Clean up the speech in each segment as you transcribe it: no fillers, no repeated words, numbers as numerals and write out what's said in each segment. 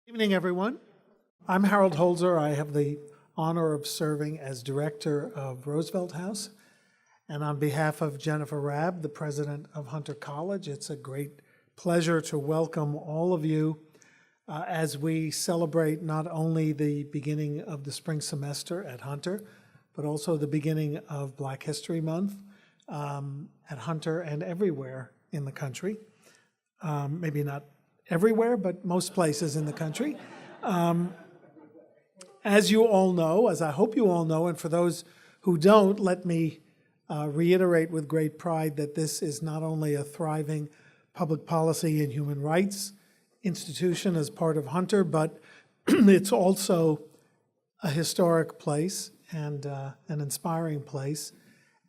Evening, everyone. I'm Harold Holzer. I have the honor of serving as director of Roosevelt House. And on behalf of Jennifer Rabb, the president of Hunter College, it's a great pleasure to welcome all of you as we celebrate not only the beginning of the spring semester at Hunter, but also the beginning of Black History Month at Hunter and everywhere in the country. Maybe not everywhere, but most places in the country. As you all know, as I hope you all know, and for those who don't, let me reiterate with great pride that this is not only a thriving public policy and human rights institution as part of Hunter, but it's also a historic place and an inspiring place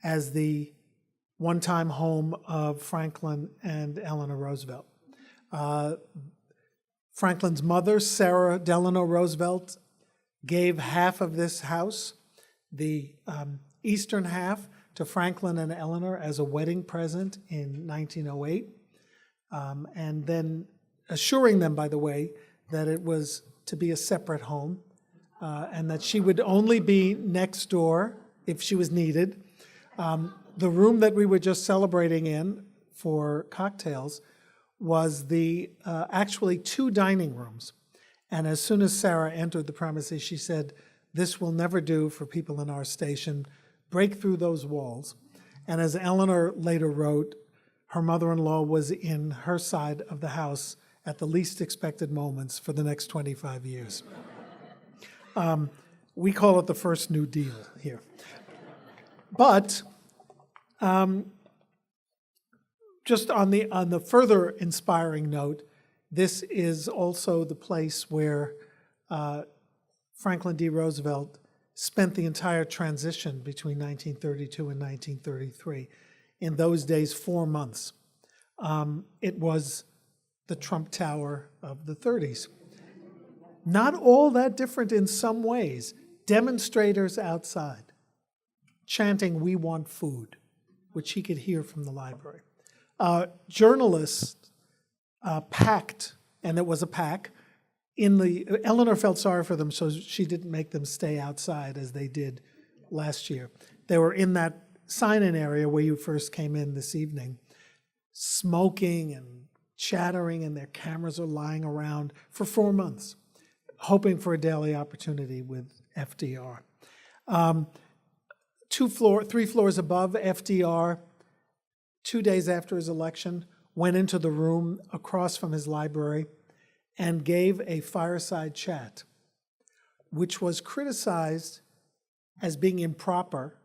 as the one-time home of Franklin and Eleanor Roosevelt. Franklin's mother, Sarah Delano Roosevelt, gave half of this house, the eastern half, to Franklin and Eleanor as a wedding present in 1908, and then assuring them, by the way, that it was to be a separate home and that she would only be next door if she was needed. The room that we were just celebrating in for cocktails was the actually two dining rooms. And as soon as Sarah entered the premises, she said, "This will never do for people in our station. Break through those walls." And as Eleanor later wrote, her mother-in-law was in her side of the house at the least expected moments for the next 25 years. We call it the first New Deal here. But just on the further inspiring note, this is also the place where Franklin D. Roosevelt spent the entire transition between 1932 and 1933. In those days, 4 months. It was the Trump Tower of the 30s. Not all that different in some ways. Demonstrators outside chanting, "We want food," which he could hear from the library. Journalists packed, and it was a pack, Eleanor felt sorry for them, so she didn't make them stay outside as they did last year. They were in that sign-in area where you first came in this evening, smoking and chattering, and their cameras are lying around for 4 months, hoping for a daily opportunity with FDR. 3 floors above, FDR, 2 days after his election, went into the room across from his library and gave a fireside chat, which was criticized as being improper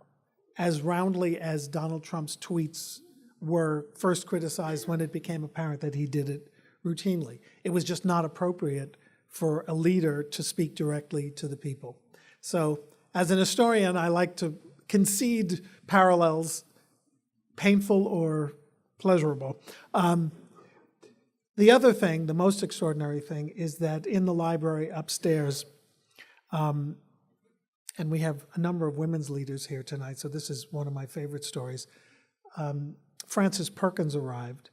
as roundly as Donald Trump's tweets were first criticized when it became apparent that he did it routinely. It was just not appropriate for a leader to speak directly to the people. So as an historian, I like to concede parallels, painful or pleasurable. The other thing, the most extraordinary thing, is that in the library upstairs, and we have a number of women's leaders here tonight, so this is one of my favorite stories. Frances Perkins arrived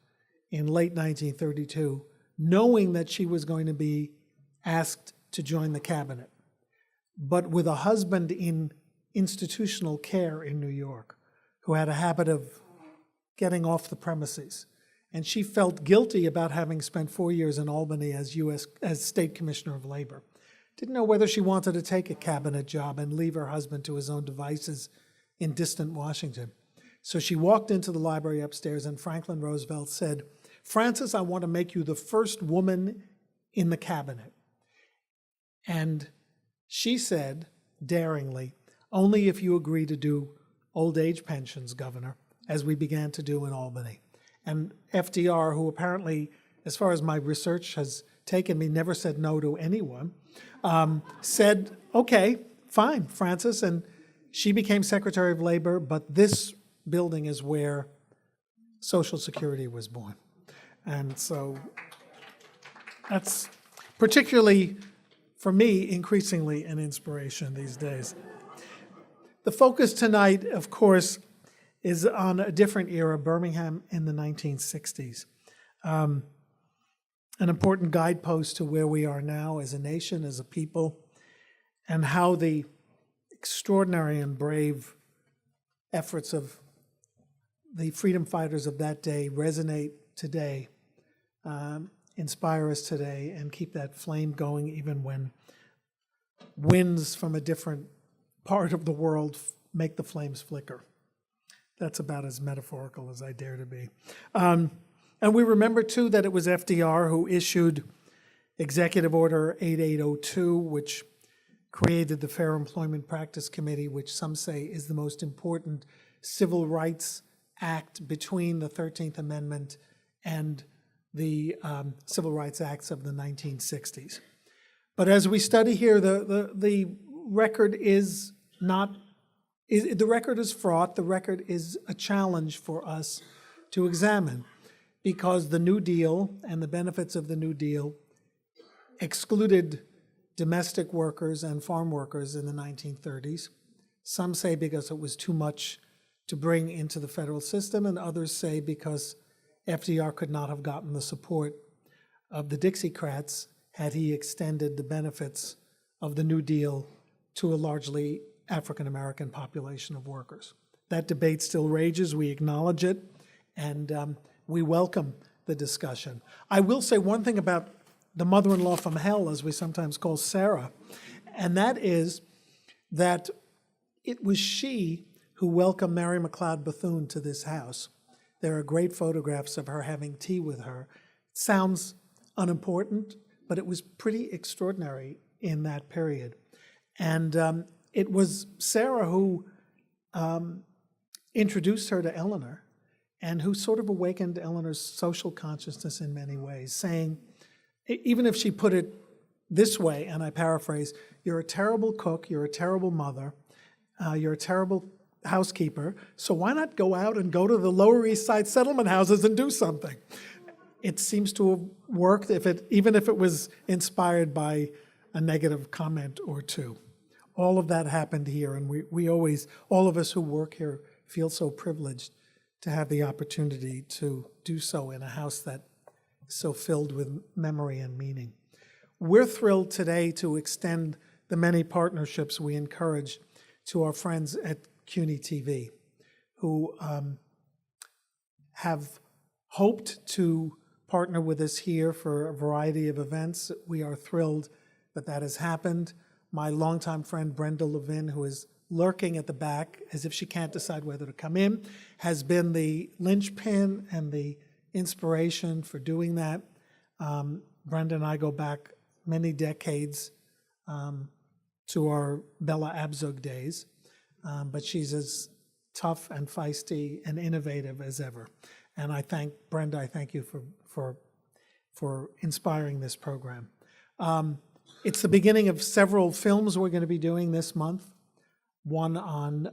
in late 1932, knowing that she was going to be asked to join the cabinet, but with a husband in institutional care in New York who had a habit of getting off the premises. And she felt guilty about having spent 4 years in Albany as State Commissioner of Labor. Didn't know whether she wanted to take a cabinet job and leave her husband to his own devices in distant Washington. So she walked into the library upstairs, and Franklin Roosevelt said, "Frances, I want to make you the first woman in the cabinet." And she said, daringly, "Only if you agree to do old age pensions, Governor," as we began to do in Albany. And FDR, who apparently, as far as my research has taken me, never said no to anyone, said, "Okay, fine, Frances," and she became Secretary of Labor, but this building is where Social Security was born. And so that's particularly, for me, increasingly an inspiration these days. The focus tonight, of course, is on a different era, Birmingham in the 1960s. And an important guidepost to where we are now as a nation, as a people, and how the extraordinary and brave efforts of the freedom fighters of that day resonate today, inspire us today, and keep that flame going even when winds from a different part of the world make the flames flicker. That's about as metaphorical as I dare to be. And we remember, too, that it was FDR who issued Executive Order 8802, which created the Fair Employment Practice Committee, which some say is the most important civil rights act between the 13th Amendment and the Civil Rights Acts of the 1960s. But as we study here, the record is not, the record is fraught, the record is a challenge for us to examine, because the New Deal and the benefits of the New Deal excluded domestic workers and farm workers in the 1930s. Some say because it was too much to bring into the federal system, and others say because FDR could not have gotten the support of the Dixiecrats had he extended the benefits of the New Deal to a largely African-American population of workers. That debate still rages, we acknowledge it, and we welcome the discussion. I will say one thing about the mother-in-law from hell, as we sometimes call Sarah, and that is that it was she who welcomed Mary McLeod Bethune to this house. There are great photographs of her having tea with her. It sounds unimportant, but it was pretty extraordinary in that period. And it was Sarah who introduced her to Eleanor and who sort of awakened Eleanor's social consciousness in many ways, saying, even if she put it this way, and I paraphrase, you're a terrible cook, you're a terrible mother, you're a terrible housekeeper, so why not go out and go to the Lower East Side settlement houses and do something? It seems to have worked, even if it was inspired by a negative comment or two. All of that happened here, and we always, all of us who work here, feel so privileged to have the opportunity to do so in a house that is so filled with memory and meaning. We're thrilled today to extend the many partnerships we encourage to our friends at CUNY TV, who have hoped to partner with us here for a variety of events. We are thrilled that that has happened. My longtime friend Brenda Levin, who is lurking at the back as if she can't decide whether to come in, has been the linchpin and the inspiration for doing that. Brenda and I go back many decades to our Bella Abzug days, but she's as tough and feisty and innovative as ever. And I thank Brenda, I thank you for inspiring this program. It's the beginning of several films we're going to be doing this month. One on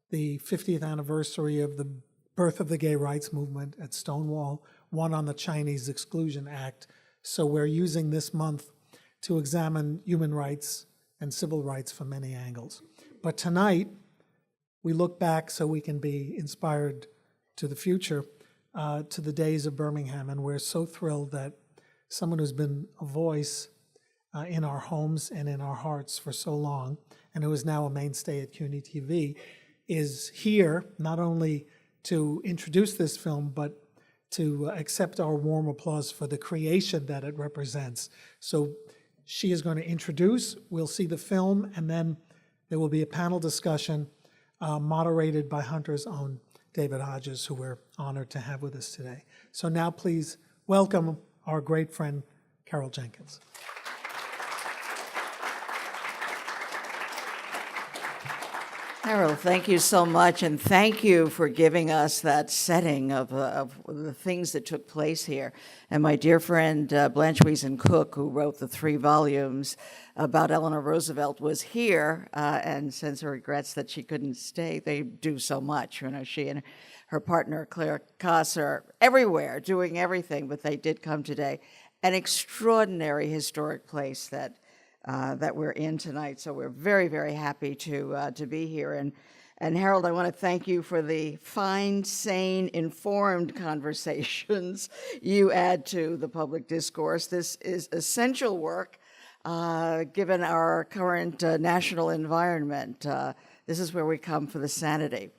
the 50th anniversary of the birth of the gay rights movement at Stonewall, one on the Chinese Exclusion Act. So we're using this month to examine human rights and civil rights from many angles. But tonight, we look back so we can be inspired to the future, to the days of Birmingham, and we're so thrilled that someone who's been a voice in our homes and in our hearts for so long, and who is now a mainstay at CUNY TV, is here not only to introduce this film, but to accept our warm applause for the creation that it represents. So she is going to introduce, we'll see the film, and then there will be a panel discussion moderated by Hunter's own David Hodges, who we're honored to have with us today. So now please welcome our great friend, Carol Jenkins. Harold, thank you so much, and thank you for giving us that setting of the things that took place here. And my dear friend Blanche Wiesen Cook, who wrote the 3 volumes about Eleanor Roosevelt, was here and sends her regrets that she couldn't stay. They do so much. You know, she and her partner Claire Koss are everywhere doing everything, but they did come today. An extraordinary historic place that we're in tonight, so we're very, very happy to be here. And Harold, I want to thank you for the fine, sane, informed conversations you add to the public discourse. This is essential work, given our current national environment. This is where we come for the sanity.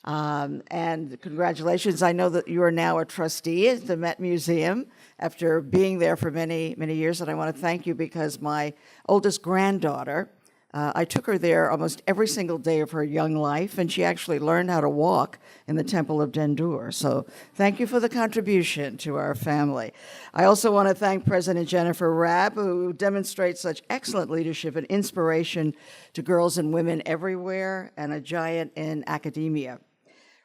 And congratulations, I know that you are now a trustee at the Met Museum after being there for many, many years, and I want to thank you because my oldest granddaughter, I took her there almost every single day of her young life, and she actually learned how to walk in the Temple of Dendur. So thank you for the contribution to our family. I also want to thank President Jennifer Rabb, who demonstrates such excellent leadership and inspiration to girls and women everywhere, and a giant in academia.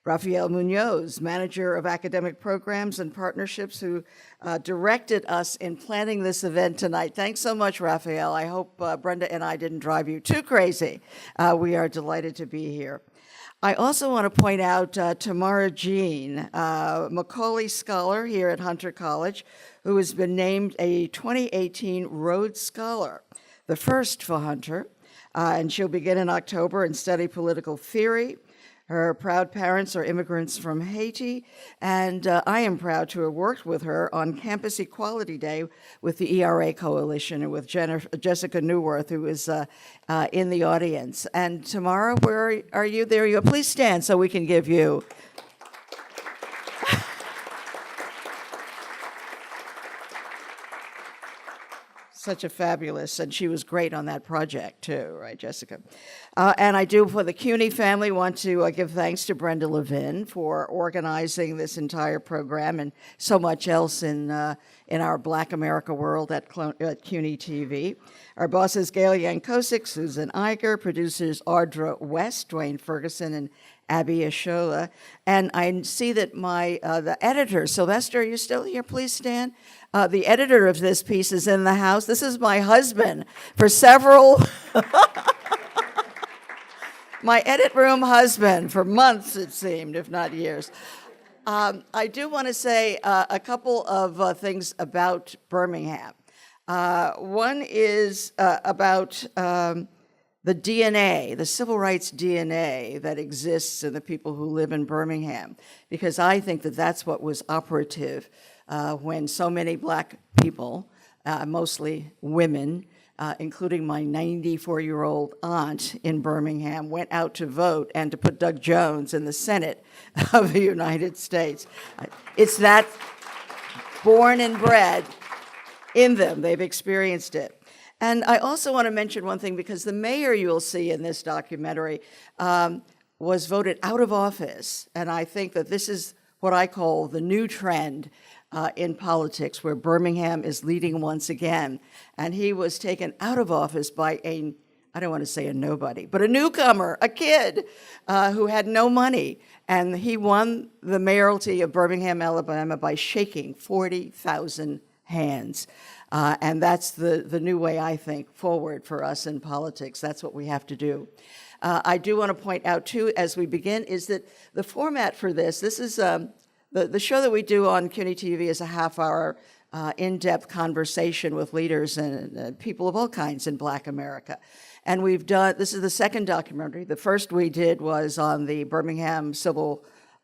Rafael Munoz, Manager of Academic Programs and Partnerships, who directed us in planning this event tonight. Thanks so much, Rafael. I hope Brenda and I didn't drive you too crazy. We are delighted to be here. I also want to point out Tamara Jean, Macaulay Scholar here at Hunter College, who has been named a 2018 Rhodes Scholar, the first for Hunter, and she'll begin in October and study political theory. Her proud parents are immigrants from Haiti, and I am proud to have worked with her on Campus Equality Day with the ERA Coalition and with Jessica Newworth, who is in the audience. And Tamara, where are you? There you go. Please stand so we can give you. Such a fabulous, and she was great on that project too, right, Jessica? And I do, for the CUNY family, want to give thanks to Brenda Levin for organizing this entire program and so much else in our Black America world at CUNY TV. Our bosses, Gail Yankosik, Susan Iger, producers Audra West, Dwayne Ferguson, and Abby Ashola. And I see that the editor, Sylvester, are you still here? Please stand. The editor of this piece is in the house. This is my husband for several, my edit room husband for months, it seemed, if not years. I do want to say a couple of things about Birmingham. One is about the DNA, the civil rights DNA that exists in the people who live in Birmingham, because I think that that's what was operative when so many Black people, mostly women, including my 94-year-old aunt in Birmingham, went out to vote and to put Doug Jones in the Senate of the United States. It's that born and bred in them. They've experienced it. And I also want to mention one thing, because the mayor you'll see in this documentary was voted out of office. And I think that this is what I call the new trend in politics, where Birmingham is leading once again. And he was taken out of office by I don't want to say a nobody, but a newcomer, a kid who had no money. And he won the mayoralty of Birmingham, Alabama by shaking 40,000 hands. And that's the new way, I think, forward for us in politics. That's what we have to do. I do want to point out, too, as we begin, is that the format for this is the show that we do on CUNY TV is a half-hour in-depth conversation with leaders and people of all kinds in Black America. And this is the second documentary. The first we did was on the Birmingham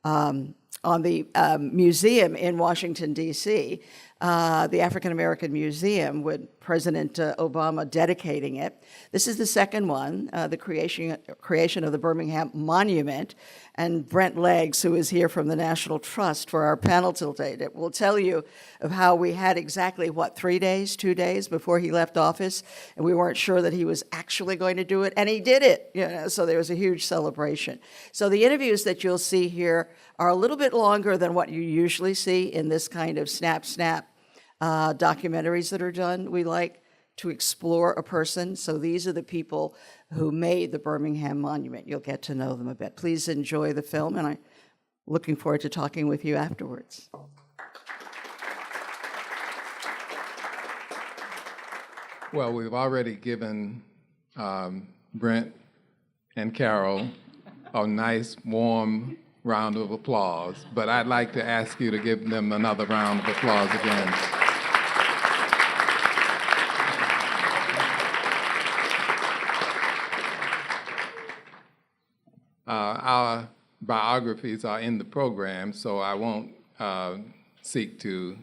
on the museum in Washington, D.C., the African American Museum, with President Obama dedicating it. This is the second one, the creation of the Birmingham Monument. And Brent Leggs, who is here from the National Trust for our panel today, will tell you of how we had exactly, 2 days before he left office, and we weren't sure that he was actually going to do it, and he did it, so there was a huge celebration. So the interviews that you'll see here are a little bit longer than what you usually see in this kind of snap documentaries that are done. We like to explore a person, so these are the people who made the Birmingham Monument. You'll get to know them a bit. Please enjoy the film, and I'm looking forward to talking with you afterwards. Well, we've already given Brent and Carol a nice, warm round of applause, but I'd like to ask you to give them another round of applause again. our biographies are in the program, so I won't seek to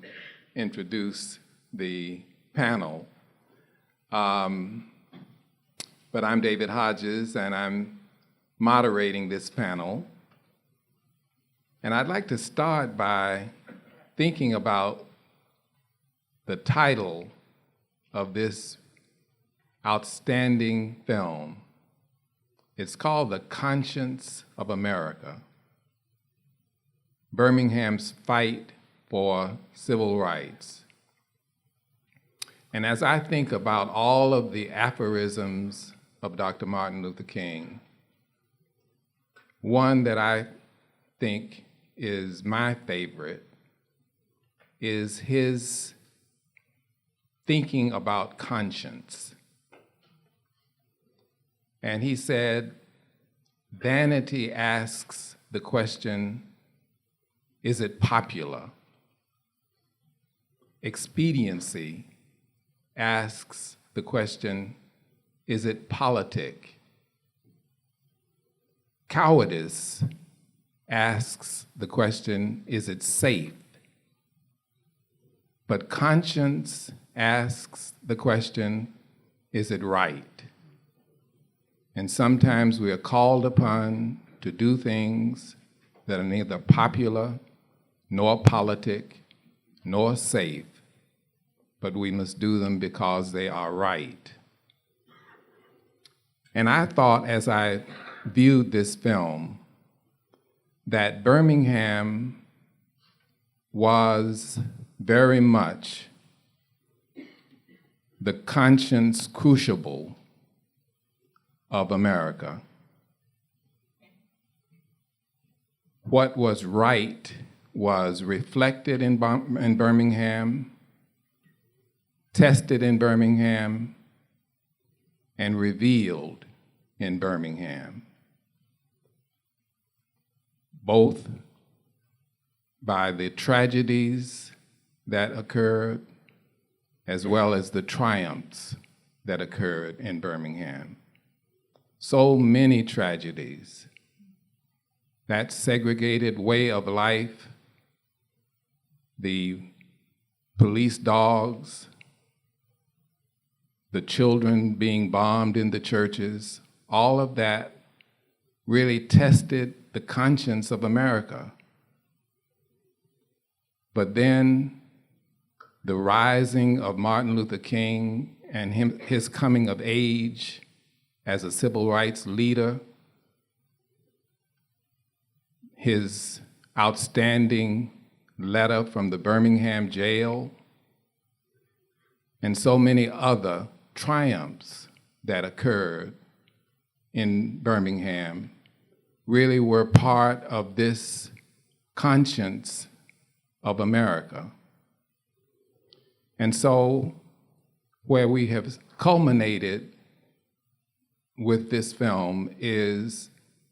introduce the panel. But I'm David Hodges, and I'm moderating this panel. And I'd like to start by thinking about the title of this outstanding film. It's called The Conscience of America: Birmingham's Fight for Civil Rights. And as I think about all of the aphorisms of Dr. Martin Luther King, one that I think is my favorite is his thinking about conscience. And he said, vanity asks the question, is it popular? Expediency asks the question, is it politic? Cowardice asks the question, is it safe? But conscience asks the question, is it right? And sometimes we are called upon to do things that are neither popular, nor politic, nor safe, but we must do them because they are right. And I thought, as I viewed this film, that Birmingham was very much the conscience crucible of America. What was right was reflected in Birmingham, tested in Birmingham, and revealed in Birmingham, both by the tragedies that occurred as well as the triumphs that occurred in Birmingham. So many tragedies. That segregated way of life, the police dogs, the children being bombed in the churches, all of that really tested the conscience of America. But then the rising of Martin Luther King and his coming of age as a civil rights leader, his outstanding letter from the Birmingham jail, and so many other triumphs that occurred in Birmingham really were part of this conscience of America. And so where we have culminated with this film is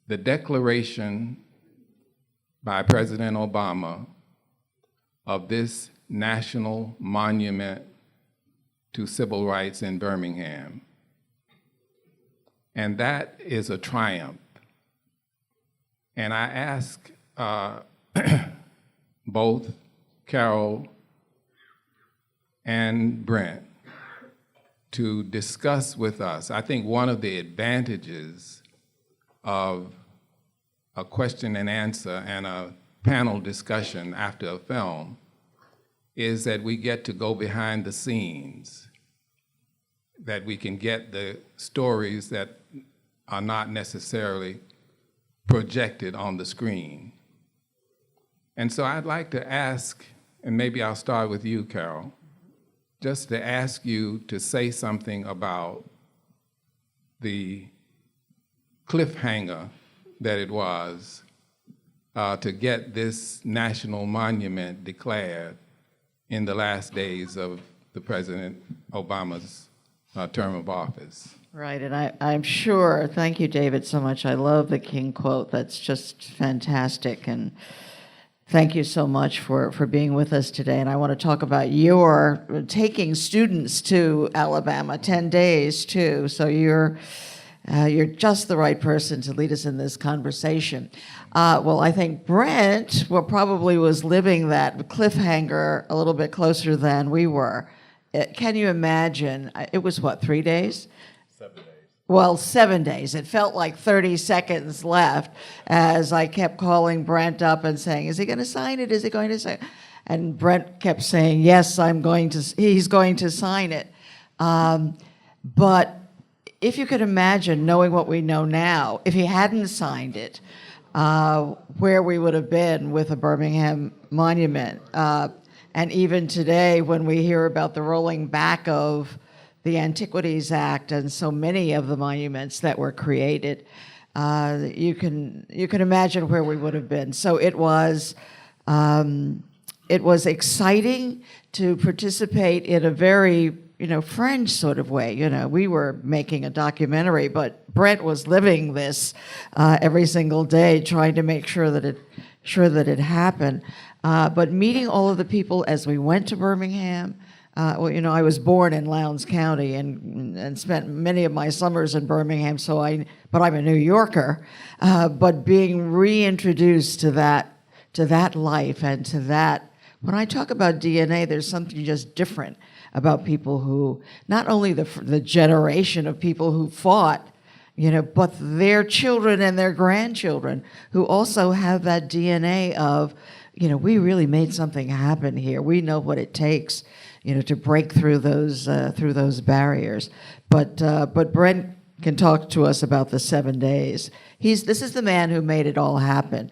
the declaration by President Obama of this national monument to civil rights in Birmingham. And that is a triumph. And I ask both Carol and Brent to discuss with us. I think one of the advantages of a question and answer and a panel discussion after a film is that we get to go behind the scenes, that we can get the stories that are not necessarily projected on the screen. And so I'd like to ask, and maybe I'll start with you, Carol, just to ask you to say something about the cliffhanger that it was to get this national monument declared in the last days of the President Obama's term of office. Right, and I'm sure, thank you, David, so much. I love the King quote. That's just fantastic. And thank you so much for being with us today. And I want to talk about your taking students to Alabama, 10 days too. So you're You're just the right person to lead us in this conversation. Well, I think Brent probably was living that cliffhanger a little bit closer than we were. Can you imagine? It was what, 3 days? 7 days. Well, 7 days. It felt like 30 seconds left as I kept calling Brent up and saying, is he going to sign it? Is he going to sign it? And Brent kept saying, yes, he's going to sign it. But if you could imagine knowing what we know now, if he hadn't signed it, where we would have been with a Birmingham monument. And even today, when we hear about the rolling back of the Antiquities Act and so many of the monuments that were created, you can imagine where we would have been. So it was exciting to participate in a very French sort of way. We were making a documentary, but Brent was living this every single day, trying to make sure that it happened. But meeting all of the people as we went to Birmingham. I was born in Lowndes County and spent many of my summers in Birmingham. But I'm a New Yorker. But being reintroduced to that life and to that. When I talk about DNA, there's something just different about people who, not only the generation of people who fought, but their children and their grandchildren who also have that DNA of, we really made something happen here. We know what it takes, to break through those barriers. But Brent can talk to us about the 7 days. This is the man who made it all happen.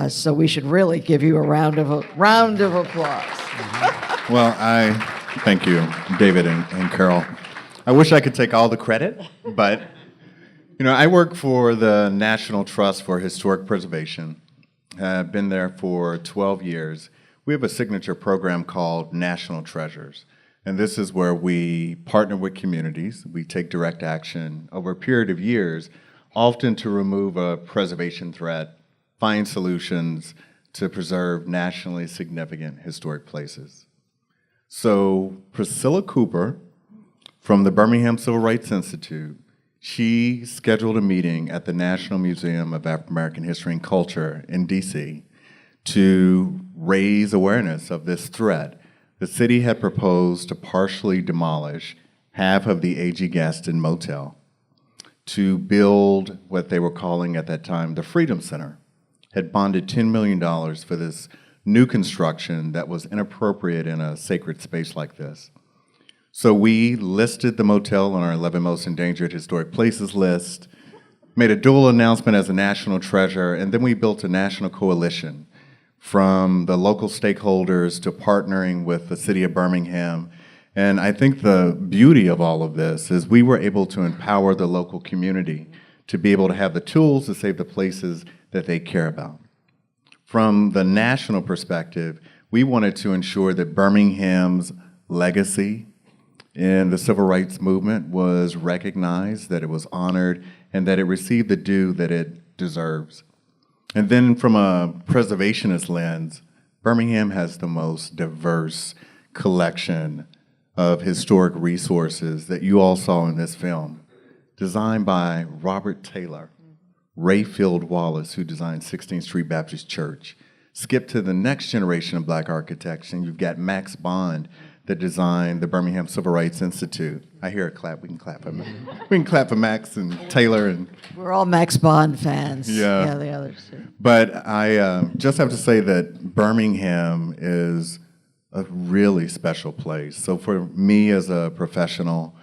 So we should really give you a round of applause. Well, I thank you, David and Carol. I wish I could take all the credit, but I work for the National Trust for Historic Preservation. I've been there for 12 years. We have a signature program called National Treasures, and this is where we partner with communities. We take direct action over a period of years, often to remove a preservation threat, find solutions to preserve nationally significant historic places. So Priscilla Cooper from the Birmingham Civil Rights Institute, she scheduled a meeting at the National Museum of African American History and Culture in DC to raise awareness of this threat. The city had proposed to partially demolish half of the A.G. Gaston Motel to build what they were calling at that time the Freedom Center, had bonded $10 million for this new construction that was inappropriate in a sacred space like this. So we listed the motel on our 11 most endangered historic places list, made a dual announcement as a national treasure, and then we built a national coalition from the local stakeholders to partnering with the city of Birmingham. And I think the beauty of all of this is we were able to empower the local community to be able to have the tools to save the places that they care about. From the national perspective, we wanted to ensure that Birmingham's legacy in the civil rights movement was recognized, that it was honored, and that it received the due that it deserves. And then from a preservationist lens, Birmingham has the most diverse collection of historic resources that you all saw in this film, designed by Robert Taylor, Rayfield Wallace, who designed 16th Street Baptist Church. Skip to the next generation of Black architects, and you've got Max Bond that designed the Birmingham Civil Rights Institute. I hear a clap. We can clap for we can clap for Max and Taylor and. We're all Max Bond fans. Yeah, the others too. But I just have to say that Birmingham is a really special place. So for me as a professional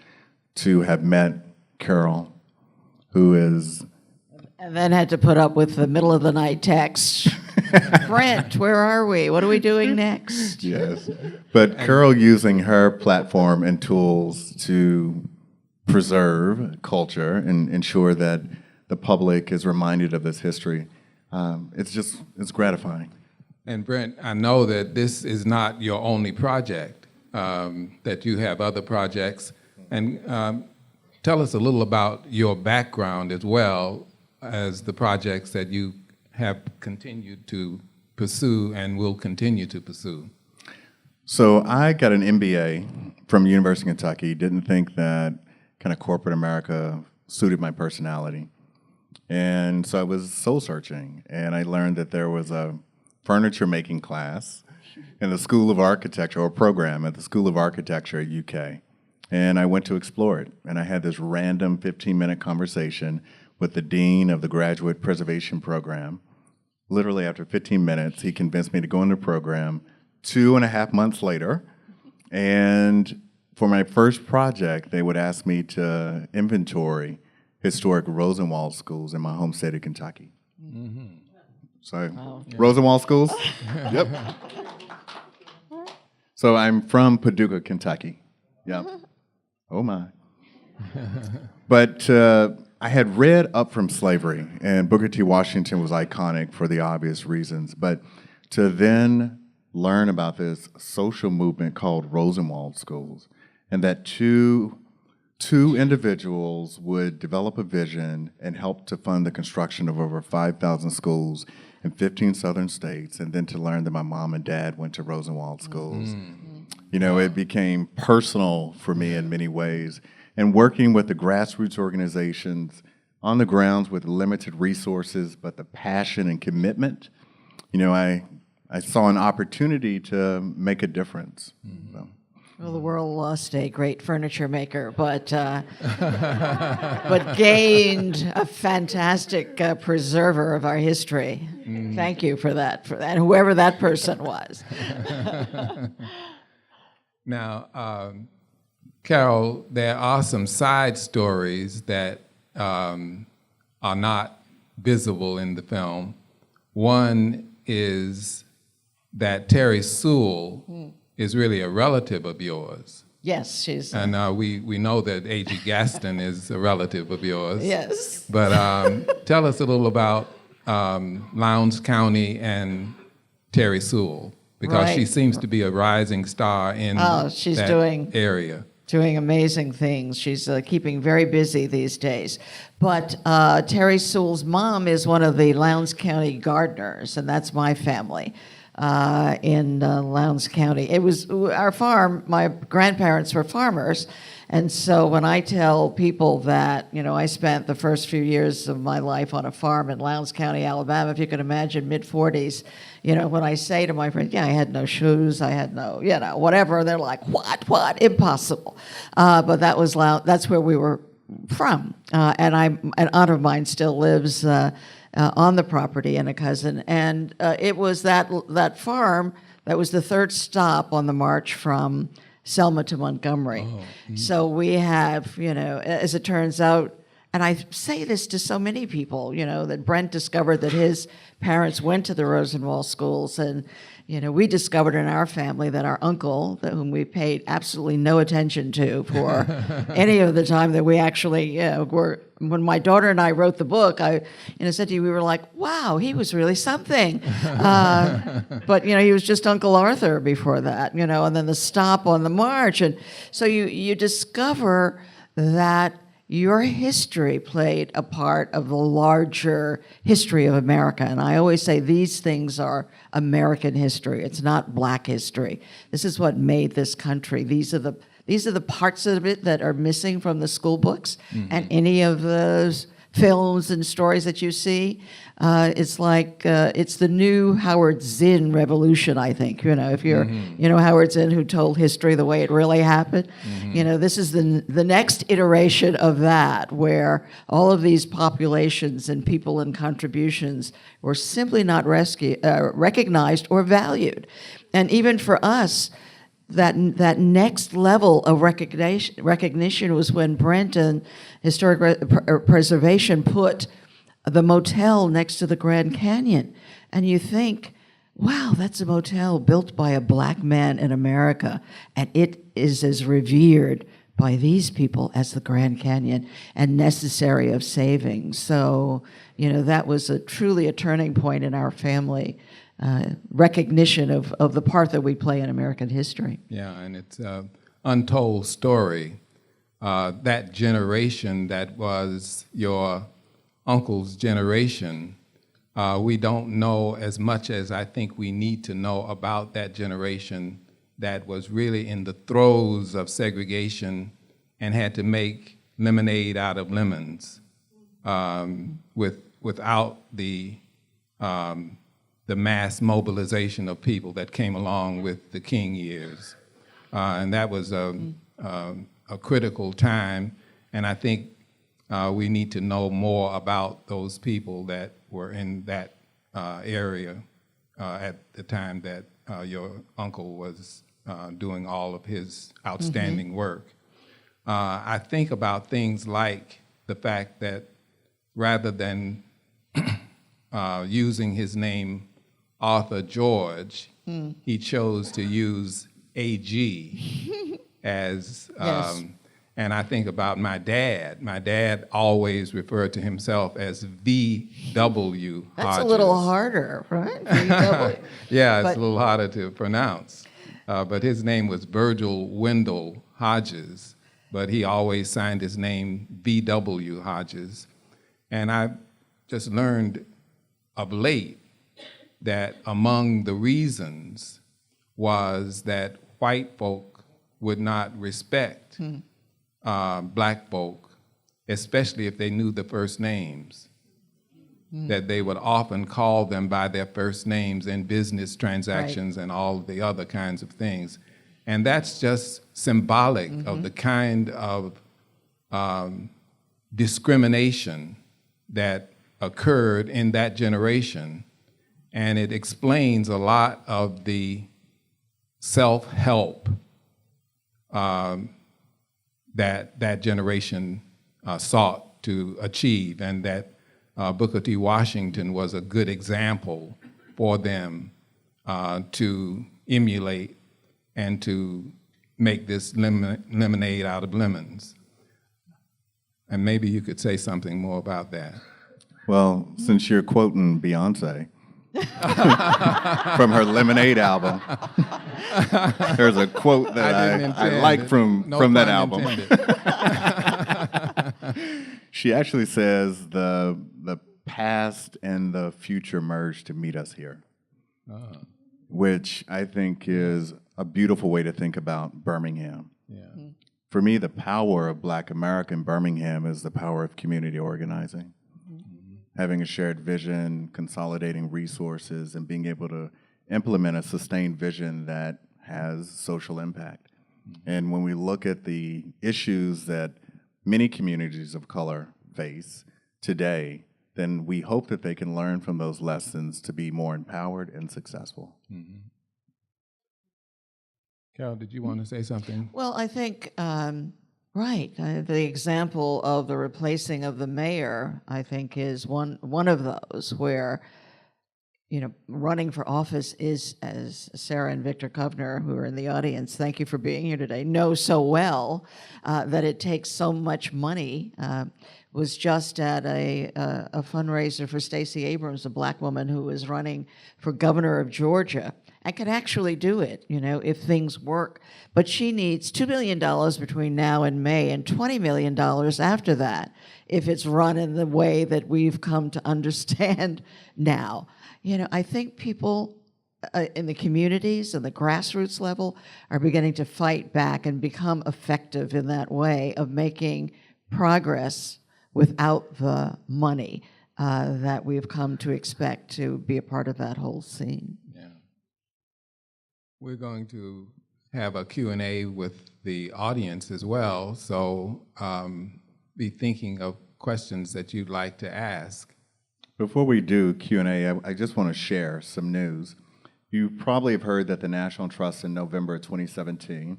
to have met Carol, who is. And then had to put up with the middle of the night text. Brent, where are we? What are we doing next? Yes. But Carol using her platform and tools to preserve culture and ensure that the public is reminded of this history, it's gratifying. And Brent, I know that this is not your only project, that you have other projects. And tell us a little about your background as well as the projects that you have continued to pursue and will continue to pursue. So I got an MBA from University of Kentucky. Didn't think that kind of corporate America suited my personality. And so I was soul searching, and I learned that there was a furniture making class in the School of Architecture, or program at the School of Architecture at UK. And I went to explore it, and I had this random 15-minute conversation with the dean of the graduate preservation program. Literally after 15 minutes, he convinced me to go in the program 2.5 months later. And for my first project, they would ask me to inventory historic Rosenwald schools in my home state of Kentucky. So, Rosenwald schools? Yep. So I'm from Paducah, Kentucky. Yep. Oh my. But I had read Up From Slavery, and Booker T. Washington was iconic for the obvious reasons. But to then learn about this social movement called Rosenwald schools, and that two individuals would develop a vision and help to fund the construction of over 5,000 schools in 15 southern states, and then to learn that my mom and dad went to Rosenwald schools. You know, it became personal for me in many ways. And working with the grassroots organizations on the grounds with limited resources, but the passion and commitment, you know, I saw an opportunity to make a difference. So. Well, the world lost a great furniture maker, but gained a fantastic preserver of our history. Thank you for that, and whoever that person was. Now, Carol, there are some side stories that are not visible in the film. One is that Terry Sewell is really a relative of yours. Yes, she's. And we know that A.G. Gaston is a relative of yours. Yes. But tell us a little about Lowndes County and Terry Sewell, because she Right. seems to be a rising star in she's that doing- area. Doing amazing things. She's keeping very busy these days. But Terry Sewell's mom is one of the Lowndes County gardeners, and that's my family in Lowndes County. It was our farm. My grandparents were farmers, and so when I tell people that, you know, I spent the first few years of my life on a farm in Lowndes County, Alabama, if you can imagine, mid-40s, you know, when I say to my friends, yeah, I had no shoes, I had no, you know, whatever, they're like, what, impossible. But that's where we were from. And an aunt of mine still lives on the property, and a cousin. And it was that farm that was the third stop on the march from Selma to Montgomery. So we have, you know, as it turns out, and I say this to so many people, you know, that Brent discovered that his parents went to the Rosenwald schools, and, you know, we discovered in our family that our uncle, whom we paid absolutely no attention to for any of the time that we actually, you know, were, when my daughter and I wrote the book, I, you know, said to you, we were like, wow, he was really something. But, you know, he was just Uncle Arthur before that, you know, and then the stop on the march. And so you discover that your history played a part of the larger history of America. And I always say these things are American history. It's not Black history. This is what made this country. These are the parts of it that are missing from the school books and any of those films and stories that you see. It's like it's the new Howard Zinn revolution, I think. You know, if you're, you know, Howard Zinn, who told history the way it really happened. You know, this is the next iteration of that, where all of these populations and people and contributions were simply not recognized or valued. And even for us, that next level of recognition was when Brent and Historic Preservation put the motel next to the Grand Canyon. And you think, wow, that's a motel built by a Black man in America, and it is as revered by these people as the Grand Canyon and necessary of saving. So, you know, that was truly a turning point in our family recognition of the part that we play in American history. Yeah, and it's an untold story. That generation that was your uncle's generation, we don't know as much as I think we need to know about that generation that was really in the throes of segregation and had to make lemonade out of lemons without the mass mobilization of people that came along with the King years. And that was a critical time, and I think we need to know more about those people that were in that area at the time that your uncle was doing all of his outstanding work. I think about things like the fact that rather than using his name Arthur George, he chose to use AG as, Yes. and I think about my dad. My dad always referred to himself as V.W. Hodges. That's a little harder, right? VW. Yeah, it's But- a little harder to pronounce. But his name was Virgil Wendell Hodges, but he always signed his name V.W. Hodges. And I just learned of late that among the reasons was that white folk would not respect black folk, especially if they knew the first names, that they would often call them by their first names in business transactions and all the other kinds of things. And that's just symbolic of the kind of discrimination that occurred in that generation. And it explains a lot of the self-help that generation sought to achieve, and that Booker T. Washington was a good example for them to emulate and to make this lemonade out of lemons. And maybe you could say something more about that. Well, since you're quoting Beyonce from her Lemonade album, there's a quote that didn't I intend like it. from No that pun album. intended. She actually says the past and the future merge to meet us here, which I think is a beautiful way to think about Birmingham. Yeah. For me, the power of Black America in Birmingham is the power of community organizing. Having a shared vision, consolidating resources, and being able to implement a sustained vision that has social impact. And when we look at the issues that many communities of color face today, then we hope that they can learn from those lessons to be more empowered and successful. Carol, did you want to say something? Well, I think, right, the example of the replacing of the mayor, I think, is one of those where, you know, running for office is, as Sarah and Victor Kovner, who are in the audience, thank you for being here today, know so well that it takes so much money. Was just at a fundraiser for Stacey Abrams, a black woman who was running for governor of Georgia, and could actually do it, you know, if things work. But she needs $2 billion between now and May and $20 million after that, if it's run in the way that we've come to understand now. You know, I think people in the communities and the grassroots level are beginning to fight back and become effective in that way of making progress without the money that we've come to expect to be a part of that whole scene. Yeah. We're going to have a Q&A with the audience as well, so be thinking of questions that you'd like to ask. Before we do Q&A, I just want to share some news. You probably have heard that the National Trust in November 2017,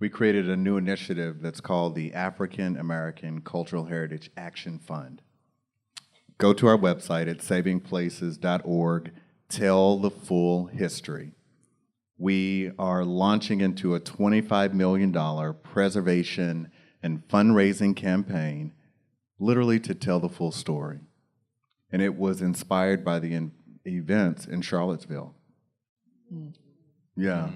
we created a new initiative that's called the African American Cultural Heritage Action Fund. Go to our website at savingplaces.org, tell the full history. We are launching into a $25 million preservation and fundraising campaign, literally to tell the full story. And it was inspired by the events in Charlottesville. Yeah,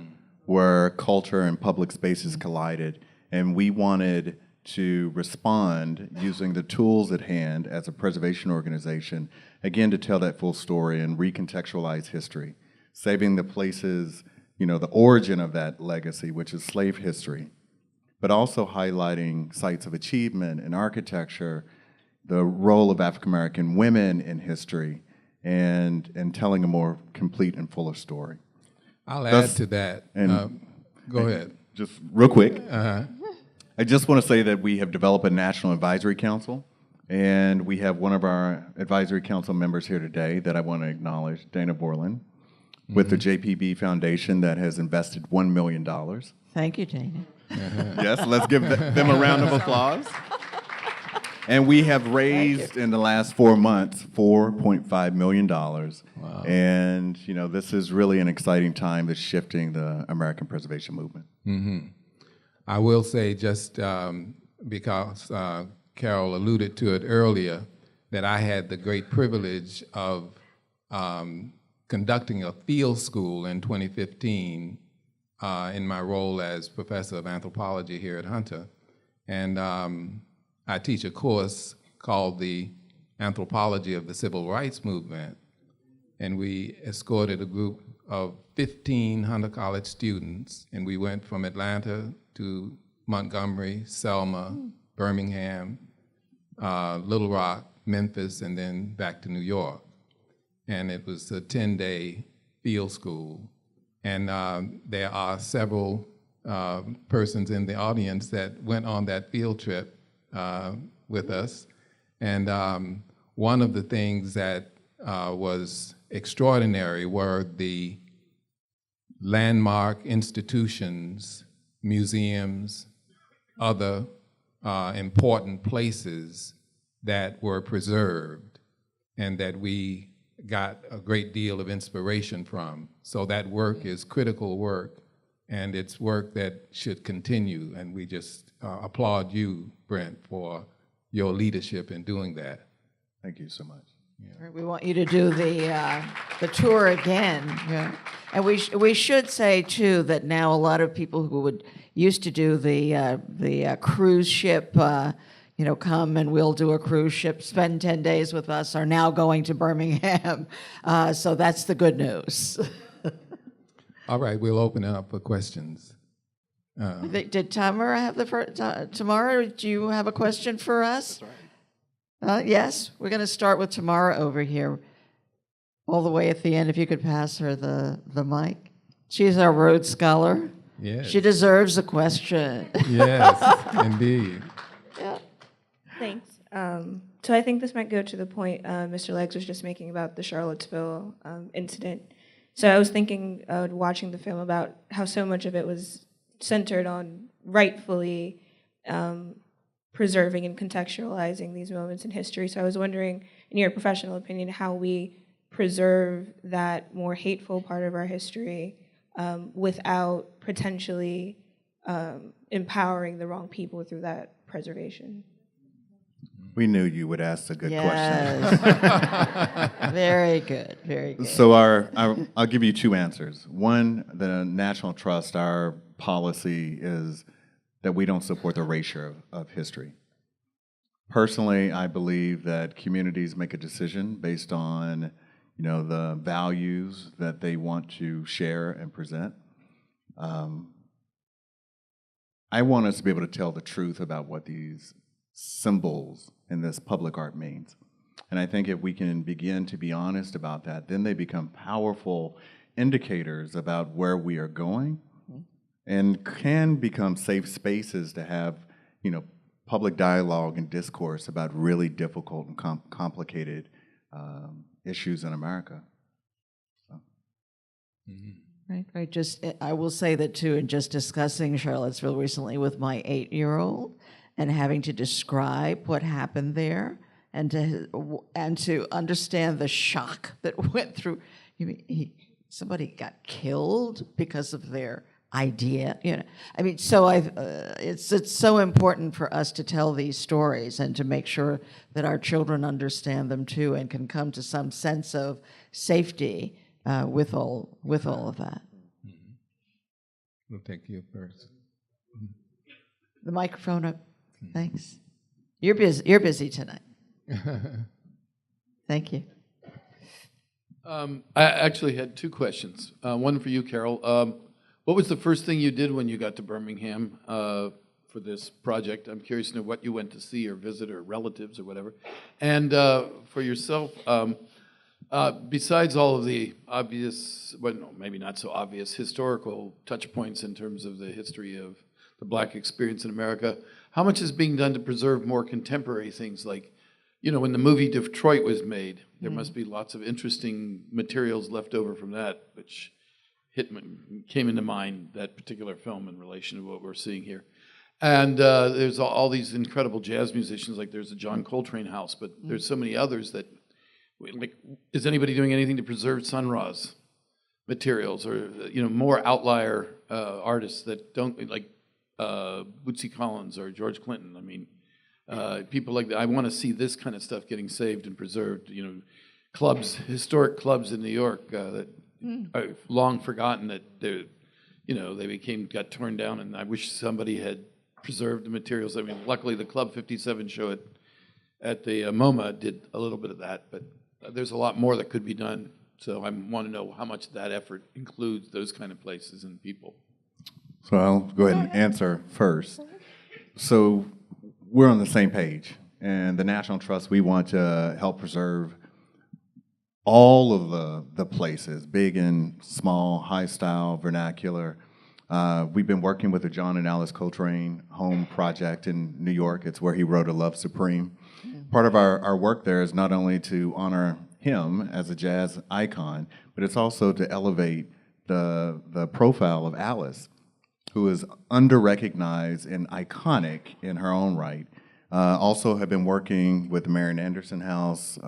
where culture and public spaces collided. And we wanted to respond using the tools at hand as a preservation organization, again, to tell that full story and recontextualize history, saving the places, you know, the origin of that legacy, which is slave history, but also highlighting sites of achievement in architecture, the role of African American women in history, and telling a more complete and fuller story. I'll Thus- add to that. and- Go ahead. Just real quick, I just want to say that we have developed a National Advisory Council, and we have one of our Advisory Council members here today that I want to acknowledge, Dana Borland, with the JPB Foundation that has invested $1 million. Thank you, Dana. Yes, let's give them a round of applause. And we have raised in the last 4 months $4.5 million. Wow. And this is really an exciting time that's shifting the American preservation movement. I will say, just because Carol alluded to it earlier, that I had the great privilege of conducting a field school in 2015 in my role as professor of anthropology here at Hunter. And I teach a course called the Anthropology of the Civil Rights Movement. And we escorted a group of 15 Hunter College students, and we went from Atlanta to Montgomery, Selma, Birmingham, Little Rock, Memphis, and then back to New York. And it was a 10-day field school. And there are several persons in the audience that went on that field trip with us. And one of the things that was extraordinary were the landmark institutions, museums, other important places that were preserved and that we got a great deal of inspiration from. So that work is critical work, and it's work that should continue, and we just applaud you, Brent, for your leadership in doing that. Thank you so much. We want you to do the tour again. Yeah. And we should say too that now a lot of people who used to do the cruise ship, come and we'll do a cruise ship, spend 10 days with us, are now going to Birmingham. So that's the good news. All right, we'll open it up for questions. Did Tamara have the first? Tamara, do you have a question for us? Yes, we're going to start with Tamara over here, all the way at the end. If you could pass her the mic. She's our Rhodes Scholar. Yes. She deserves a question. Yes, indeed. Yeah. Thanks. So I think this might go to the point Mr. Leggs was just making about the Charlottesville incident. So I was thinking, watching the film, about how so much of it was centered on rightfully preserving and contextualizing these moments in history. So I was wondering, in your professional opinion, how we preserve that more hateful part of our history without potentially empowering the wrong people through that preservation. We knew you would ask a good question. Yes. Very good, very good. So I'll give you two answers. One, the National Trust, our policy is that we don't support the erasure of history. Personally, I believe that communities make a decision based on, the values that they want to share and present. I want us to be able to tell the truth about what these symbols in this public art means. And I think if we can begin to be honest about that, then they become powerful indicators about where we are going, and can become safe spaces to have, public dialogue and discourse about really difficult and complicated issues in America. So. Right. I will say that too, in just discussing Charlottesville recently with my 8-year-old and having to describe what happened there and to understand the shock that went through. Somebody got killed because of their idea, So it's so important for us to tell these stories and to make sure that our children understand them too and can come to some sense of safety with all of that. We'll take you first. The microphone up. Thanks. You're busy tonight. Thank you. I actually had two questions. One for you, Carol. What was the first thing you did when you got to Birmingham for this project. I'm curious to know what you went to see or visit or relatives or whatever. And for yourself, besides all of the obvious, well, no, maybe not so obvious, historical touch points in terms of the history of the Black experience in America, how much is being done to preserve more contemporary things like, when the movie Detroit was made, there must be lots of interesting materials left over from that, which came into mind, that particular film, in relation to what we're seeing here. And there's all these incredible jazz musicians, like there's the John Coltrane House, but there's so many others that, like, is anybody doing anything to preserve Sun Ra's materials, or more outlier artists that don't, like Bootsy Collins or George Clinton? I mean, people like that. I want to see this kind of stuff getting saved and preserved. Clubs, historic clubs in New York that are long forgotten, that they got torn down, and I wish somebody had preserved the materials. I mean, luckily the Club 57 show at the MoMA did a little bit of that, but there's a lot more that could be done. So I want to know how much that effort includes those kind of places and people. So I'll go ahead and answer first. So we're on the same page, and the National Trust, we want to help preserve all of the places, big and small, high style, vernacular. We've been working with the John and Alice Coltrane Home Project in New York. It's where he wrote A Love Supreme. Part of our work there is not only to honor him as a jazz icon, but it's also to elevate the profile of Alice, who is under-recognized and iconic in her own right. Also have been working with the Marian Anderson House,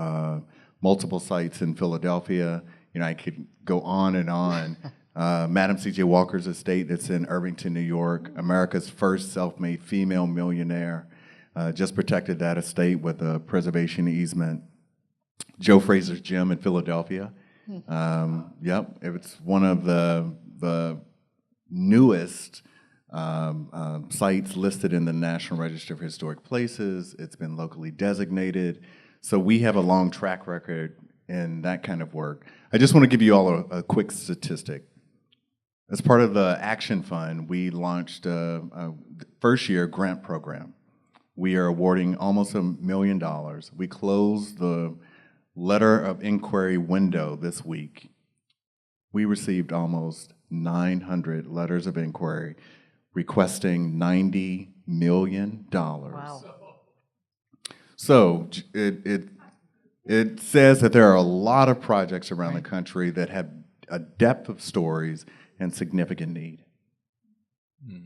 multiple sites in Philadelphia. I could go on and on. Madam C.J. Walker's estate that's in Irvington, New York, America's first self-made female millionaire, just protected that estate with a preservation easement. Joe Fraser's Gym in Philadelphia. Yep, it's one of the newest sites listed in the National Register of Historic Places. It's been locally designated. So we have a long track record in that kind of work. I just want to give you all a quick statistic. As part of the Action Fund, we launched a first-year grant program. We are awarding almost $1 million. We closed the letter of inquiry window this week. We received almost 900 letters of inquiry requesting $90 million. Wow. So it says that there are a lot of projects around the country that have a depth of stories and significant need.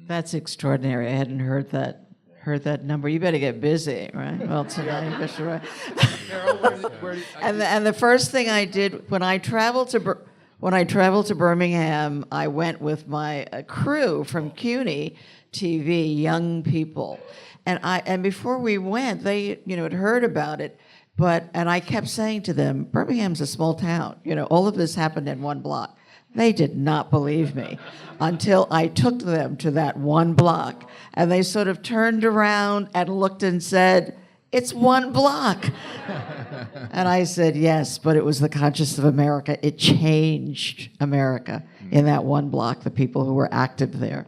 That's extraordinary. I hadn't heard that number. You better get busy, right? Well, tonight, Mr. Right. And the first thing I did when I traveled to Birmingham, I went with my crew from CUNY TV, young people, and before we went, they had heard about it, and I kept saying to them, Birmingham's a small town. All of this happened in one block. They did not believe me until I took them to that one block, and they sort of turned around and looked and said, "It's one block." And I said, yes, but it was the conscience of America. It changed America in that one block, the people who were active there.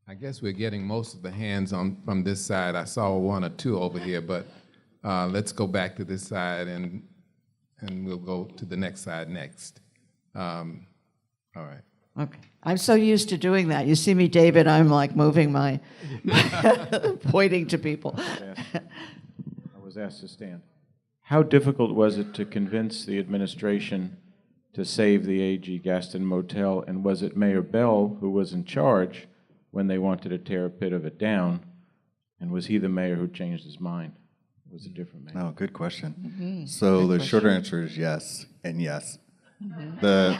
I guess we're getting most of the hands from this side. I saw one or two over here, but let's go back to this side, and we'll go to the next side next. All right. Okay. I'm so used to doing that. You see me, David, I'm like moving my, pointing to people. I was asked to stand. How difficult was it to convince the administration to save the A.G. Gaston Motel, and was it Mayor Bell who was in charge when they wanted to tear a bit of it down, and was he the mayor who changed his mind? It was a different mayor. Oh, good question. So the shorter answer is yes and yes. The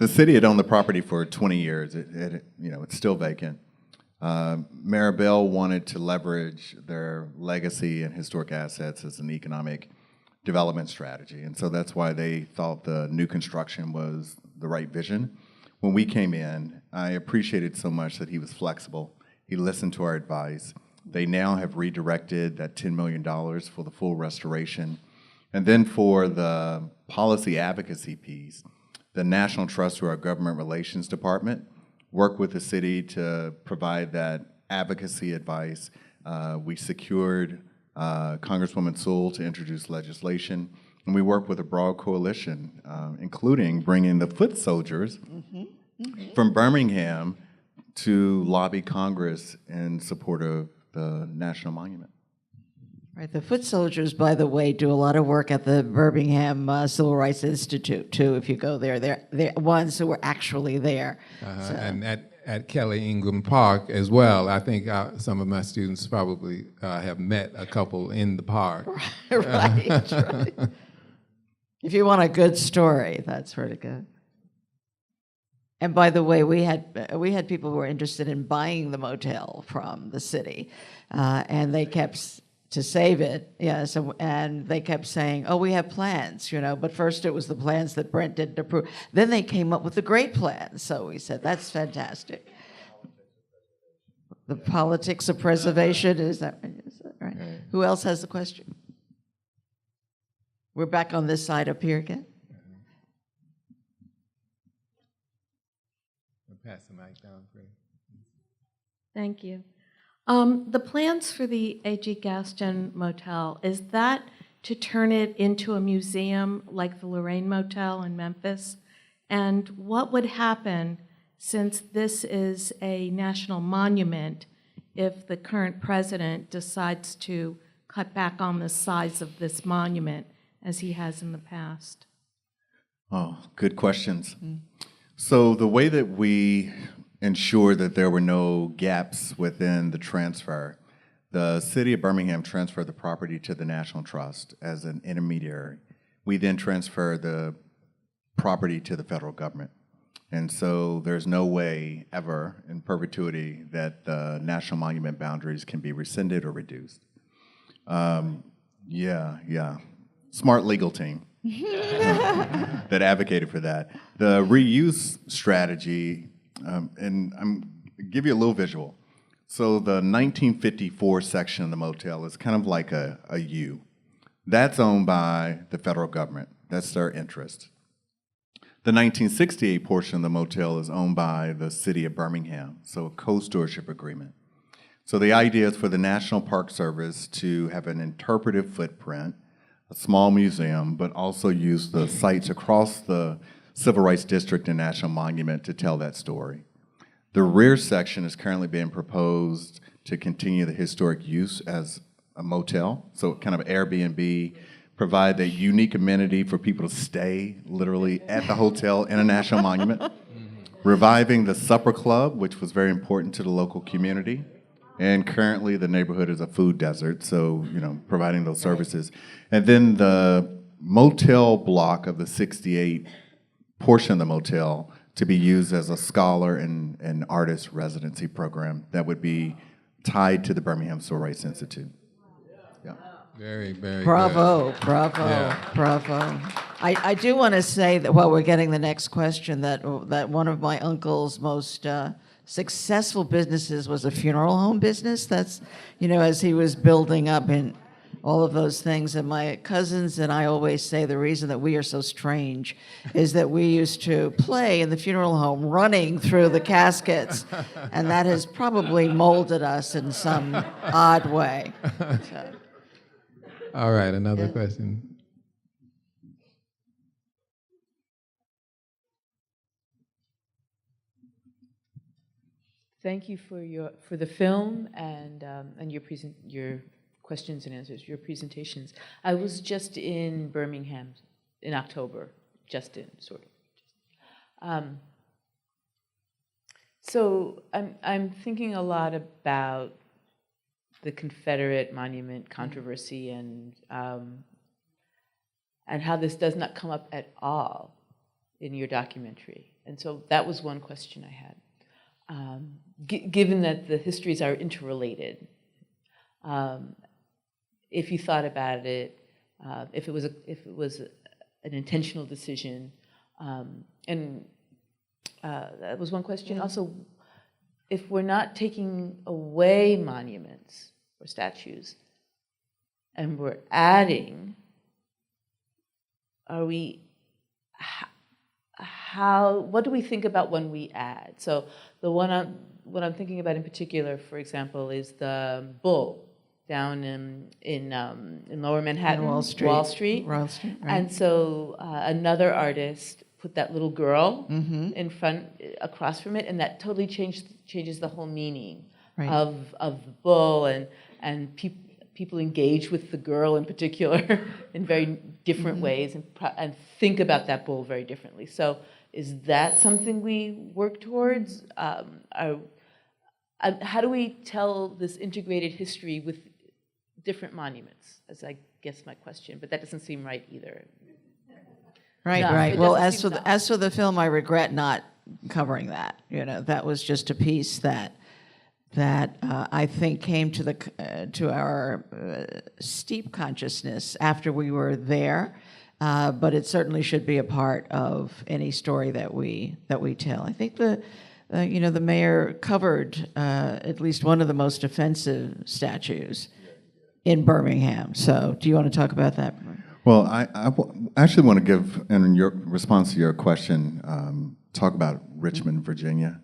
city had owned the property for 20 years. It's still vacant. Mayor Bell wanted to leverage their legacy and historic assets as an economic development strategy, and so that's why they thought the new construction was the right vision. When we came in, I appreciated so much that he was flexible. He listened to our advice. They now have redirected that $10 million for the full restoration. And then for the policy advocacy piece, the National Trust, through our Government Relations Department, worked with the city to provide that advocacy advice. We secured Congresswoman Sewell to introduce legislation, and we work with a broad coalition, including bringing the foot soldiers from Birmingham to lobby Congress in support of the National Monument. Right, the foot soldiers, by the way, do a lot of work at the Birmingham Civil Rights Institute, too, if you go there. They're ones who were actually there. So- And at Kelly Ingram Park as well. I think some of my students probably have met a couple in the park. right. If you want a good story, that's where to go. And by the way, we had people who were interested in buying the motel from the city, and they kept to save it, yeah. So and they kept saying, "Oh, we have plans," But first, it was the plans that Brent didn't approve. Then they came up with the great plans. So we said, "That's fantastic." The politics of preservation is that right? Who else has the question? We're back on this side up here again. Pass the mic down, Greg. Thank you. The plans for the A.G. Gaston Motel, is that to turn it into a museum like the Lorraine Motel in Memphis? And what would happen, since this is a national monument, if the current president decides to cut back on the size of this monument as he has in the past? Oh, good questions. So the way that we ensure that there were no gaps within the transfer, the city of Birmingham transferred the property to the National Trust as an intermediary. We then transfer the property to the federal government. And so there's no way ever in perpetuity that the national monument boundaries can be rescinded or reduced. Yeah. Smart legal team that advocated for that. The reuse strategy, and I'm give you a little visual. So the 1954 section of the motel is kind of like a U. That's owned by the federal government. That's their interest. The 1968 portion of the motel is owned by the city of Birmingham, so a co-stewardship agreement. So the idea is for the National Park Service to have an interpretive footprint, a small museum, but also use the sites across the Civil Rights District and National Monument to tell that story. The rear section is currently being proposed to continue the historic use as a motel, so kind of Airbnb, provide that unique amenity for people to stay literally at the hotel in a national monument. Reviving the supper club, which was very important to the local community. And currently the neighborhood is a food desert, so providing those services. And then the motel block of the 68 portion of the motel to be used as a scholar and artist residency program that would be tied to the Birmingham Civil Rights Institute. Yeah. Very, very Bravo, good. bravo, Yeah. bravo. I do want to say that while we're getting the next question, that one of my uncle's most successful businesses was a funeral home business. That's, as he was building up in all of those things. And my cousins and I always say the reason that we are so strange is that we used to play in the funeral home running through the caskets. And that has probably molded us in some odd way. So. All right, another question. Thank you for the film and your questions and answers, your presentations. I was just in Birmingham in October, so I'm thinking a lot about the Confederate monument controversy and how this does not come up at all in your documentary. And so that was one question I had. Given that the histories are interrelated, if you thought about it, if it was an intentional decision, and that was one question. Also, if we're not taking away monuments or statues, and we're adding, are we? What do we think about when we add? So the one on what I'm thinking about in particular, for example, is the Bull down in Lower Manhattan, Wall Street. Wall Street. Wall Street, right. And so another artist put that little girl in front, across from it, and that totally changes the whole meaning Right. of the bull, and people engage with the girl in particular in very different ways, and think about that bull very differently. So is that something we work towards? How do we tell this integrated history with different monuments? As I guess my question, but that doesn't seem right either. Right, No, right. it Well, doesn't as seem for so. as for the film, I regret not covering that. You know, that was just a piece that I think came to our steep consciousness after we were there. But it certainly should be a part of any story that we tell. I think the mayor covered at least one of the most offensive statues in Birmingham. So, do you want to talk about that? Well, I actually want to give, in your response to your question, talk about Richmond, Virginia.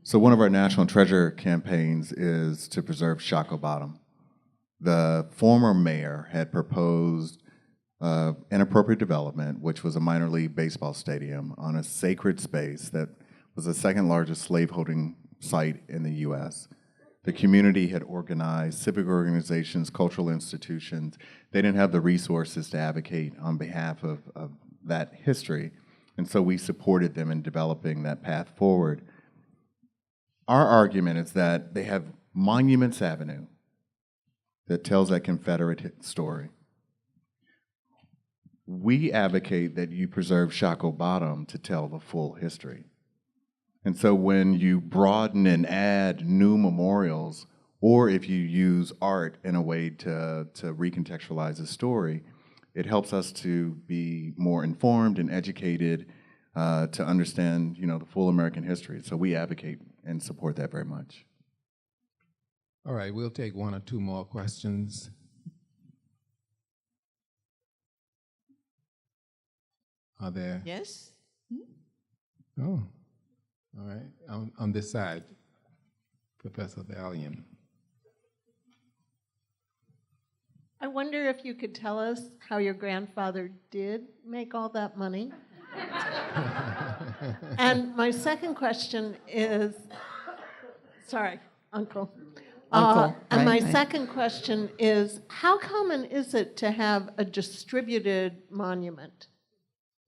So one of our National Treasure campaigns is to preserve Shockoe Bottom. The former mayor had proposed inappropriate development, which was a minor league baseball stadium on a sacred space that was the second largest slaveholding site in the U.S. The community had organized civic organizations, cultural institutions. They didn't have the resources to advocate on behalf of that history, and so we supported them in developing that path forward. Our argument is that they have Monuments Avenue that tells that Confederate story. We advocate that you preserve Shockoe Bottom to tell the full history. And so when you broaden and add new memorials, or if you use art in a way to recontextualize a story, it helps us to be more informed and educated to understand, the full American history. So we advocate and support that very much. All right, we'll take one or two more questions. Are there? Yes. Oh, all right. On this side, Professor Valian. I wonder if you could tell us how your grandfather did make all that money. And my second question is, sorry, Uncle. Uncle, And my right. second question is, how common is it to have a distributed monument?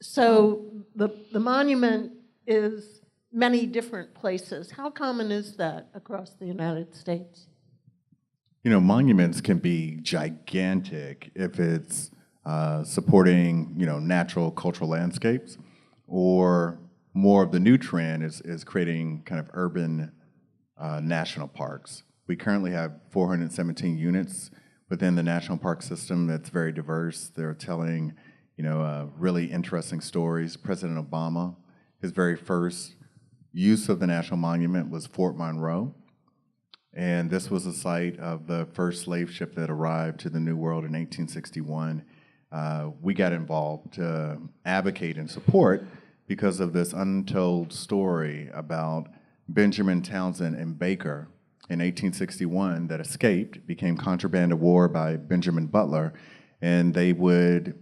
So the monument is many different places. How common is that across the United States? Monuments can be gigantic if it's supporting, natural cultural landscapes, or more of the new trend is creating kind of urban national parks. We currently have 417 units within the national park system that's very diverse. They're telling, really interesting stories. President Obama, his very first use of the national monument was Fort Monroe. And this was the site of the first slave ship that arrived to the New World in 1861. We got involved to advocate and support because of this untold story about Benjamin Townsend and Baker in 1861 that escaped, became contraband of war by Benjamin Butler, and they would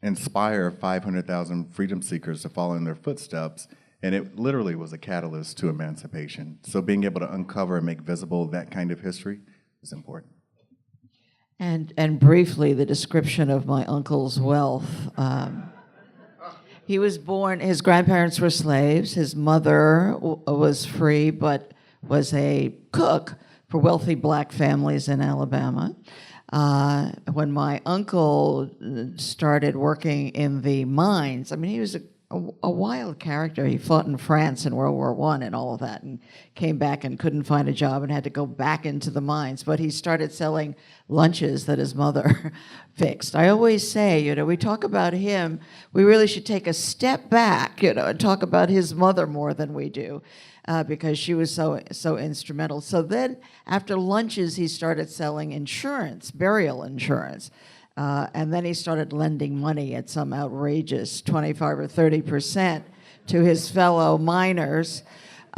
inspire 500,000 freedom seekers to follow in their footsteps, and it literally was a catalyst to emancipation. So being able to uncover and make visible that kind of history is important. And briefly, the description of my uncle's wealth. He was born, his grandparents were slaves. His mother was free, but was a cook for wealthy black families in Alabama. When my uncle started working in the mines, he was a wild character. He fought in France in World War I and all of that, and came back and couldn't find a job and had to go back into the mines. But he started selling lunches that his mother fixed. I always say, we talk about him, we really should take a step back, and talk about his mother more than we do, because she was so instrumental. So then, after lunches, he started selling insurance, burial insurance. And then he started lending money at some outrageous 25 or 30% to his fellow miners.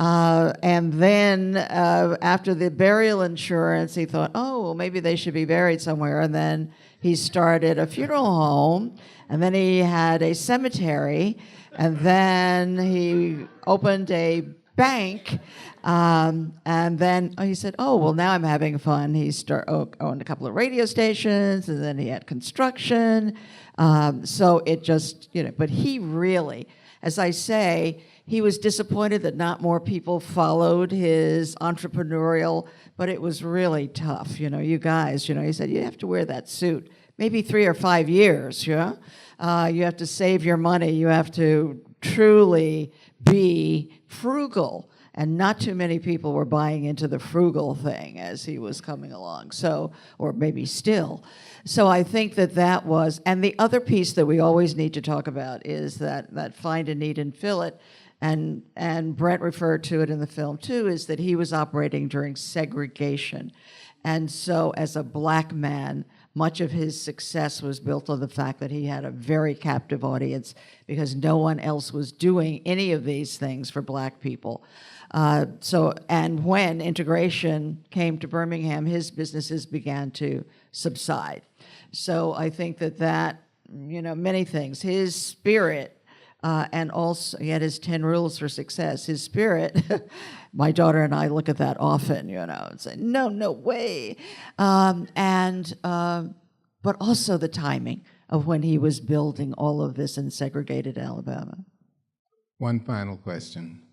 And then after the burial insurance, he thought, oh, well, maybe they should be buried somewhere. And then he started a funeral home, and then he had a cemetery, and then he opened a bank, and then he said, oh, well, now I'm having fun. He owned a couple of radio stations, and then he had construction. So it just, but he really, as I say, he was disappointed that not more people followed his entrepreneurial, but it was really tough. You guys, he said, you have to wear that suit maybe 3 or 5 years, yeah? You have to save your money. You have to truly be frugal. And not too many people were buying into the frugal thing as he was coming along, or maybe still. So I think that was, and the other piece that we always need to talk about is that find a need and fill it, and Brent referred to it in the film too, is that he was operating during segregation. And so as a black man, much of his success was built on the fact that he had a very captive audience because no one else was doing any of these things for black people. And when integration came to Birmingham, his businesses began to subside. So I think that many things, his spirit, and also he had his 10 rules for success, his spirit, my daughter and I look at that often, and say, no way. But also the timing of when he was building all of this in segregated Alabama. One final question.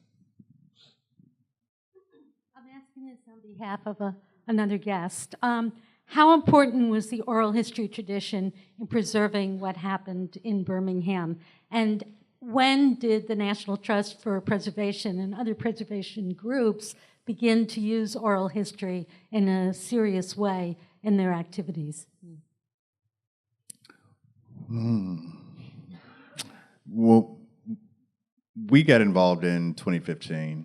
I'm asking this on behalf of another guest. How important was the oral history tradition in preserving what happened in Birmingham? And when did the National Trust for Preservation and other preservation groups begin to use oral history in a serious way in their activities? Well, we got involved in 2015.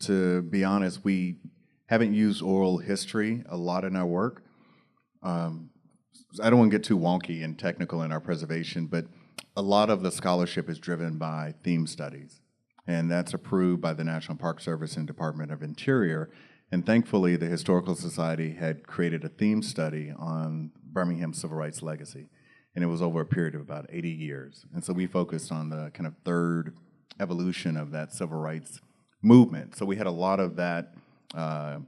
To be honest, we haven't used oral history a lot in our work. I don't want to get too wonky and technical in our preservation, but a lot of the scholarship is driven by theme studies, and that's approved by the National Park Service and Department of Interior. And thankfully, the Historical Society had created a theme study on Birmingham civil rights legacy, and it was over a period of about 80 years. And so we focused on the kind of third evolution of that civil rights movement. So we had a lot of that kind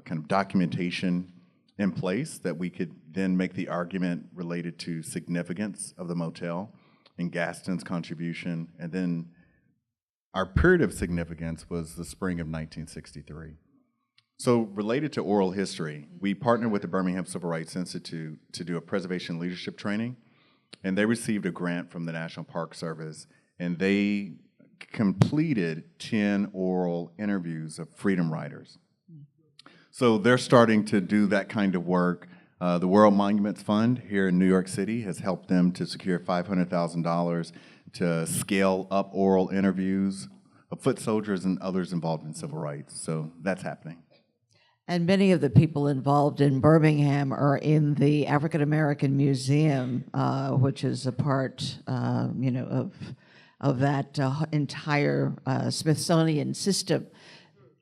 of documentation in place that we could then make the argument related to significance of the motel and Gaston's contribution. And then our period of significance was the spring of 1963. So related to oral history, we partnered with the Birmingham Civil Rights Institute to do a preservation leadership training, and they received a grant from the National Park Service, and they completed 10 oral interviews of freedom riders. So they're starting to do that kind of work. The World Monuments Fund here in New York City has helped them to secure $500,000 to scale up oral interviews of foot soldiers and others involved in civil rights. So that's happening. And many of the people involved in Birmingham are in the African American Museum, which is a part, of that entire Smithsonian system.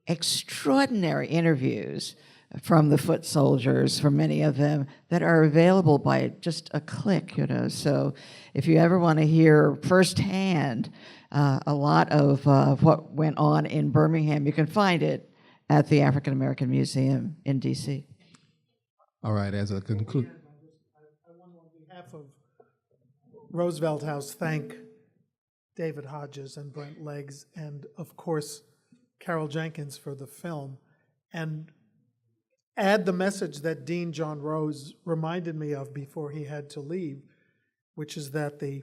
Extraordinary interviews from the foot soldiers, from many of them, that are available by just a click, So if you ever want to hear firsthand a lot of what went on in Birmingham, you can find it at the African American Museum in DC. All right, as a conclusion. I want to, on behalf of Roosevelt House, thank David Hodges and Brent Leggs, and of course, Carol Jenkins for the film, and add the message that Dean John Rose reminded me of before he had to leave, which is that the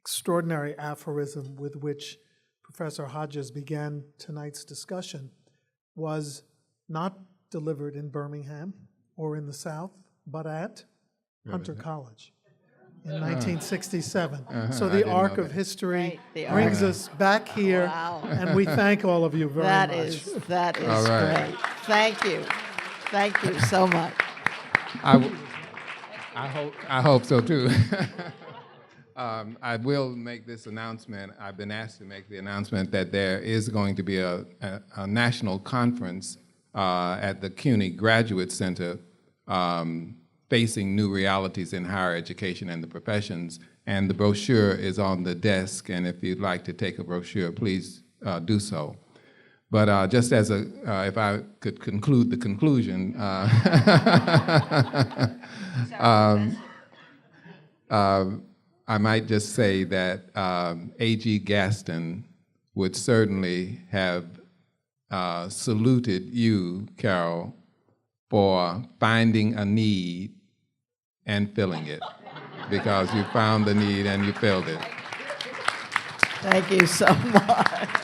extraordinary aphorism with which Professor Hodges began tonight's discussion was not delivered in Birmingham or in the South, but at Hunter College in 1967. So the arc of history brings us back here, and we thank all of you very much. That is All right. great. Thank you. Thank you so much. I hope so too. I will make this announcement. I've been asked to make the announcement that there is going to be a national conference at the CUNY Graduate Center facing new realities in higher education and the professions. And the brochure is on the desk, and if you'd like to take a brochure, please do so. But just as a, if I could conclude the conclusion, I might just say that A.G. Gaston would certainly have saluted you, Carol, for finding a need and filling it, because you found the need and you filled it. Thank you so much.